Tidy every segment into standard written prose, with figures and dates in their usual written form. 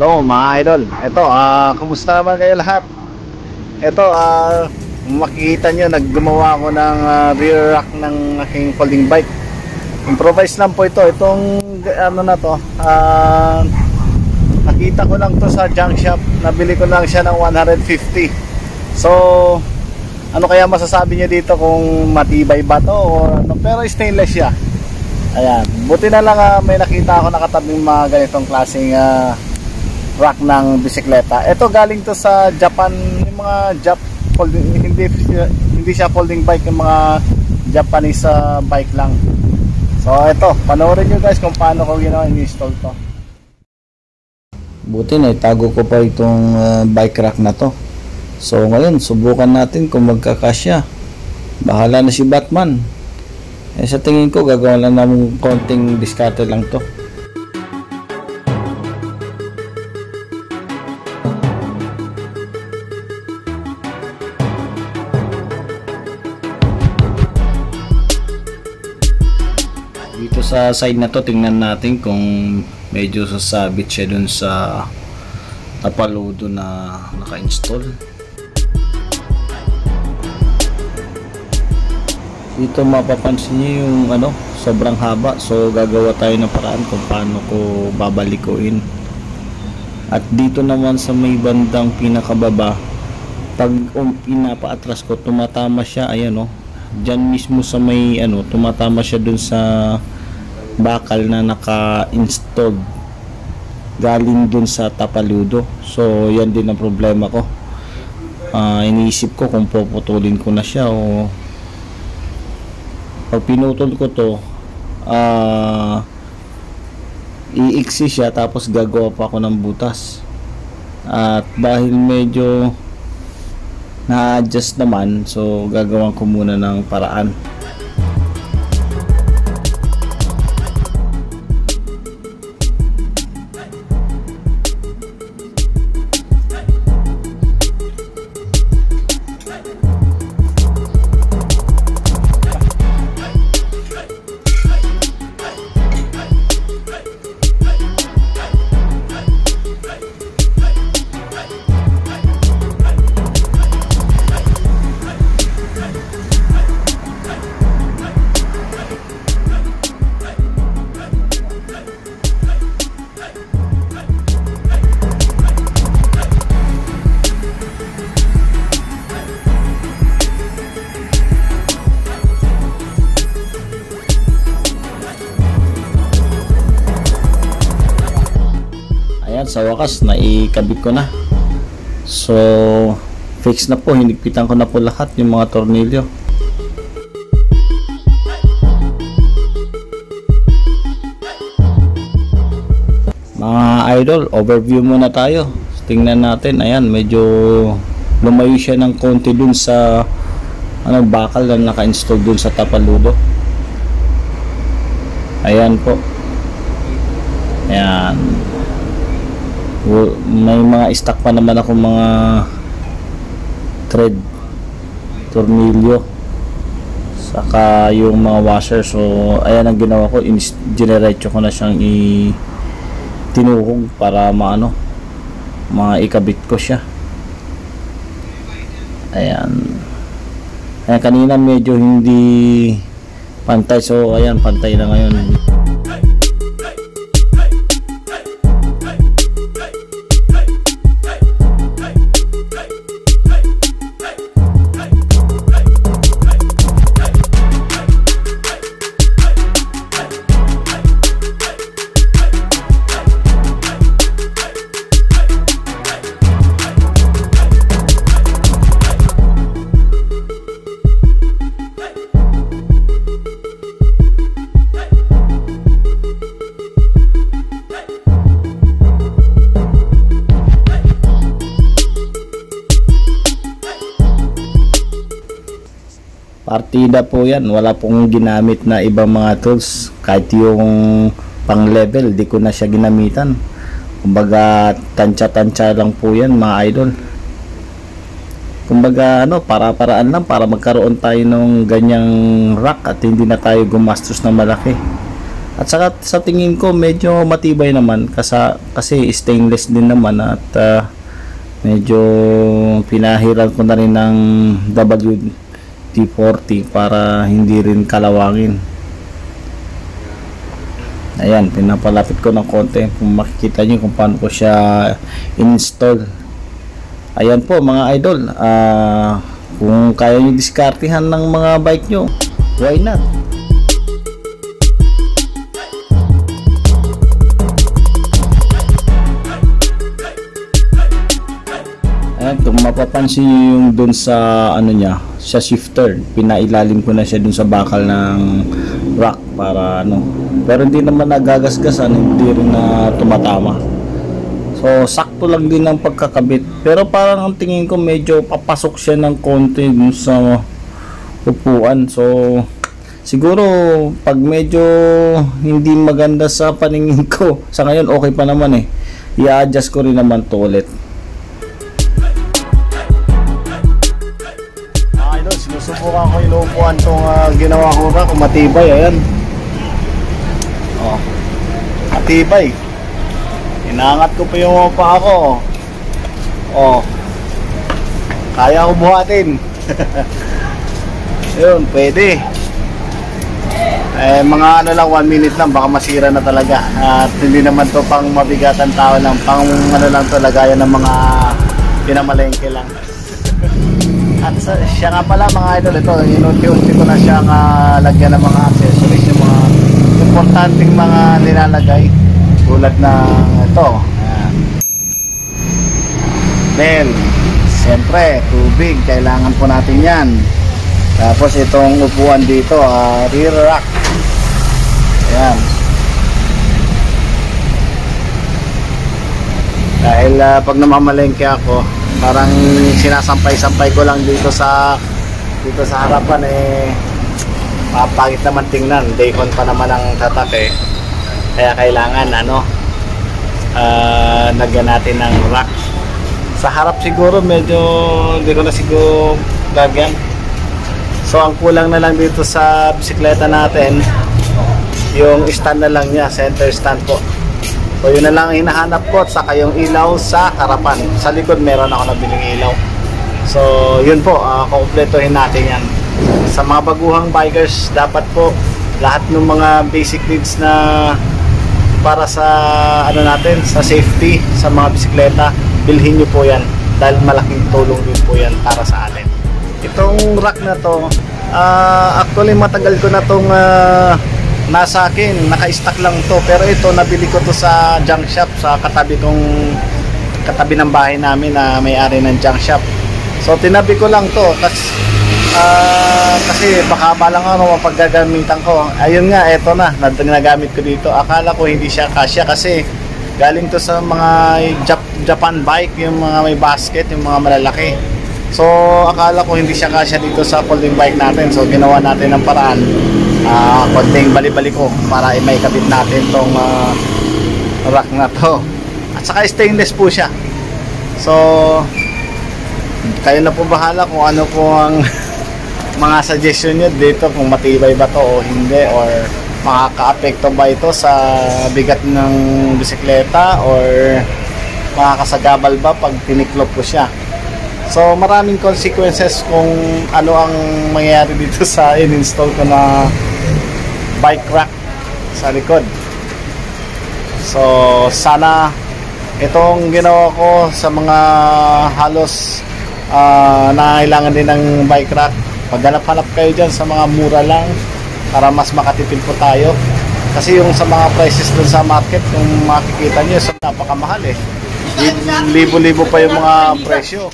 Hello mga idol. Ito, kumusta naman kayo lahat? Ito, makikita nyo, naggumawa ako ng rear rack ng aking folding bike. Improvise lang po ito. Itong ano na to, nakita ko lang to sa junk shop. Nabili ko lang siya ng 150. So, ano kaya masasabi nyo dito kung matibay ba to o ano? Pero stainless siya. Ayan, buti na lang may nakita ako nakatabing mga ganitong klaseng rack ng bisikleta. Ito galing to sa Japan, yung mga hindi siya folding bike, yung mga Japanese bike lang. So ito, panoorin nyo guys kung paano ko ginawa install to. Buti na itago ko pa itong bike rack na to. So ngayon subukan natin kung magkakasya. Bahala na si Batman. Sa tingin ko gagawin lang namin konting diskarte lang to. Dito sa side na to, tingnan natin kung medyo sasabit siya dun sa tapaludo na naka-install. Dito mapapansin niyo yung sobrang haba, so gagawa tayo ng paraan kung paano ko babalikuin. At dito naman sa may bandang pinakababa, pag pinapaatras ko, tumatama siya, ayan dyan mismo sa may tumatama siya dun sa bakal na naka-installed galing dun sa tapaludo. So yan din ang problema ko. Iniisip ko kung puputulin ko na siya o pag pinutol ko to, iiksi siya tapos gagawa pa ako ng butas. At dahil medyo na-adjust naman, so gagawan ko muna ng paraan. Sa wakas naikabit ko na, so fix na po, hinigpitan ko na po lahat yung mga tornilyo. Mga idol, overview muna tayo. Tingnan natin, ayan, medyo lumayo siya ng konti dun sa bakal na naka-install dun sa tapaludo. Ayan po, ayan. May mga stock pa naman ako mga thread, tornilyo, saka yung mga washer. So ayan ang ginawa ko, generate ko na siyang tinuhog para maikabit ko siya. Ayan, kanina medyo hindi pantay, so ayan, pantay na ngayon. Partida po yan, wala pong ginamit na ibang mga tools. Kahit yung pang level, di ko na siya ginamitan. Kumbaga tansya-tansya lang po yan mga idol. Kumbaga para-paraan lang para magkaroon tayo ng ganyang rack at hindi na tayo gumastos na malaki. At saka sa tingin ko medyo matibay naman kasi stainless din naman at medyo pinahiran ko na rin ng WD-40 para hindi rin kalawangin. Ayan, pinapalapit ko ng konti kung makikita nyo kung paano ko siya install. Ayan po mga idol, kung kaya nyo diskartehan ng mga bike nyo, why not? Ayan, kung mapapansin nyo yung dun sa ano niya, sa shifter, pinailalim ko na siya dun sa bakal ng rack para ano, pero hindi naman nagagasgasan, hindi rin na tumatama. So sakto lang din ang pagkakabit, pero parang ang tingin ko medyo papasok siya ng konti dun sa upuan. So siguro pag medyo hindi maganda sa paningin ko, sa ngayon okay pa naman i-adjust ko rin naman to ulit. Idol, sinusubukan ko yung upuan tong ginawa ko ba kung matibay. Ayan, matibay. Inangat ko pa yung paa ko. Kaya ko buhatin. Yun, pwede. Mga ano lang, 1 minute lang, baka masira na talaga. At hindi naman to pang mabigatan tao lang, pang ano lang to, lagayan ng mga pinamalengke lang. At siya nga pala mga idol, ito, inunti-unti ko na siyang lagyan ng mga accessories, yung mga importanteng mga nilalagay. Tulad ng ito, ayan. Then siyempre tubig, kailangan po natin yan. Tapos itong upuan dito, rear rack, ayan. Dahil pag namamalengke ako, parang sinasampay-sampay ko lang dito sa harapan, mapangit naman tingnan, daycon pa naman ang tatak kaya kailangan lagyan natin ng rack. Sa harap siguro medyo hindi ko na siguro lagyan. So ang kulang na lang dito sa bisikleta natin, yung stand na lang niya, center stand po. So yun na lang hinahanap ko, at saka yung ilaw sa harapan. Sa likod meron ako nabiling ilaw. So yun po, kukumpletuhin natin yan. Sa mga baguhang bikers, dapat po lahat ng mga basic needs na para sa natin, sa safety sa mga bisikleta, bilhin nyo po yan dahil malaking tulong din po yan para sa atin. Itong rack na to, actually matagal ko na tong nasa akin, naka-stock lang to, pero ito nabili ko to sa junk shop, sa katabi ng bahay namin na may-ari ng junk shop. So tinabi ko lang to kasi baka balang mapaggagamitan ko. Ayun nga, eto na, nagamit ko dito. Akala ko hindi siya kasya kasi galing to sa mga Japan bike, yung mga may basket, yung mga malalaki. So akala ko hindi siya kasya dito sa folding bike natin. So ginawa natin ng paraan, konting bali-bali ko para may kabit natin tong rack na to. At saka stainless po siya. So kayo na po bahala kung ano po ang mga suggestion nyo dito, kung matibay ba to o hindi, or makaka-apekto ba ito sa bigat ng bisikleta, or makakasagabal ba pag tiniklop ko siya. So maraming consequences kung ano ang mangyayari dito sa in-install ko na bike rack sa likod. So sana itong ginawa ko sa mga halos nangailangan din ng bike rack, maghanap-hanap kayo dyan sa mga mura lang para mas makatipid po tayo. Kasi yung sa mga prices dun sa market, kung makikita nyo, so napakamahal libo-libo pa yung mga presyo.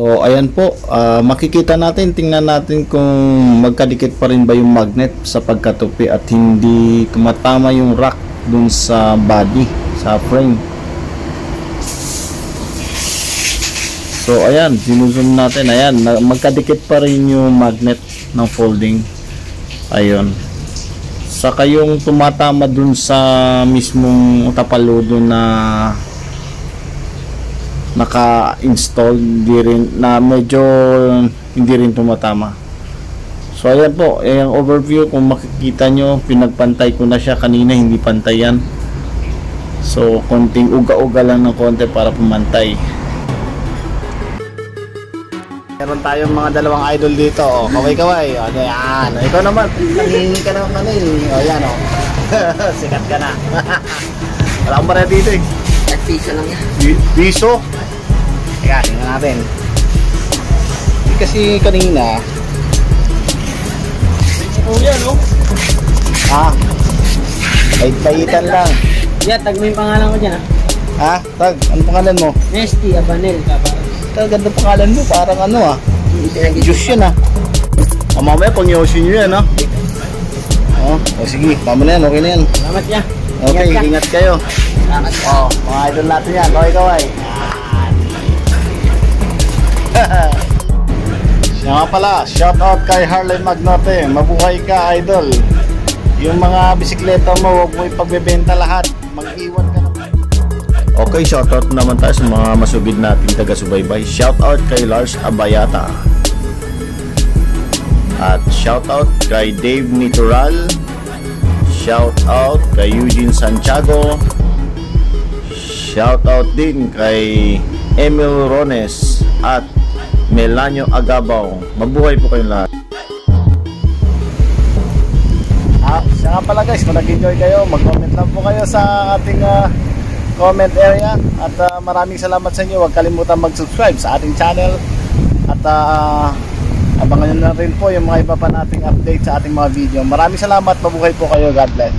So ayan po, makikita natin, tingnan natin kung magkadikit pa rin ba yung magnet sa pagkatupi at hindi tumatama yung rack dun sa body, sa frame. So ayan, sinusum natin. Ayan, magkadikit pa rin yung magnet ng folding. Ayun. Saka yung tumatama dun sa mismong tapaludo na naka-install, medyo hindi rin tumatama. So ayan po, yung overview. Kung makikita nyo, pinagpantay ko na siya kanina, hindi pantay yan. So konting uga-uga lang ng konti para pumantay. Meron tayong mga dalawang idol dito. O, kaway-kaway. O, yan. Ikaw naman, nangingi ka naman kanil. O, yan o. Sikat ka na. Wala akong barya dito eh. Piso lang yan. Piso? Teka, tingnan natin. Kasi kanina. Oh, yan o. Ah. Bait-baitan lang. Yeah, tag mo yung pangalan ko dyan Ha? Tag, ano pangalan mo? Nesty Abanel. Ganda pangalan mo, parang ano juice yan mamaya pang yosin nyo yan sige, tama na yan, okay na yan. Salamat ya. Okay, ingat kayo. Salamat ya. Mga idol natin yan, kaway-kaway. Siya nga pala, shout out kay Harley Magnote. Mabuhay ka, idol. Yung mga bisikleta mo, huwag mo ipagbebenta lahat, mag-iwan ka naman. Okay, shoutout naman tayo sa mga masugid nating taga-subaybay. Shoutout kay Lars Abayata. At shoutout kay Dave Nitoral. Shoutout kay Eugene Santiago. Shoutout din kay Emil Rones at Melanio Agabaw. Mabuhay po kayong lahat. Siya nga pala guys, kung nag-enjoy kayo, mag-comment lang po kayo sa ating comment area at maraming salamat sa inyo. Huwag kalimutan mag-subscribe sa ating channel at abangan nyo na rin po yung mga iba pa nating update sa ating mga video. Maraming salamat, mabuhay po kayo, God bless.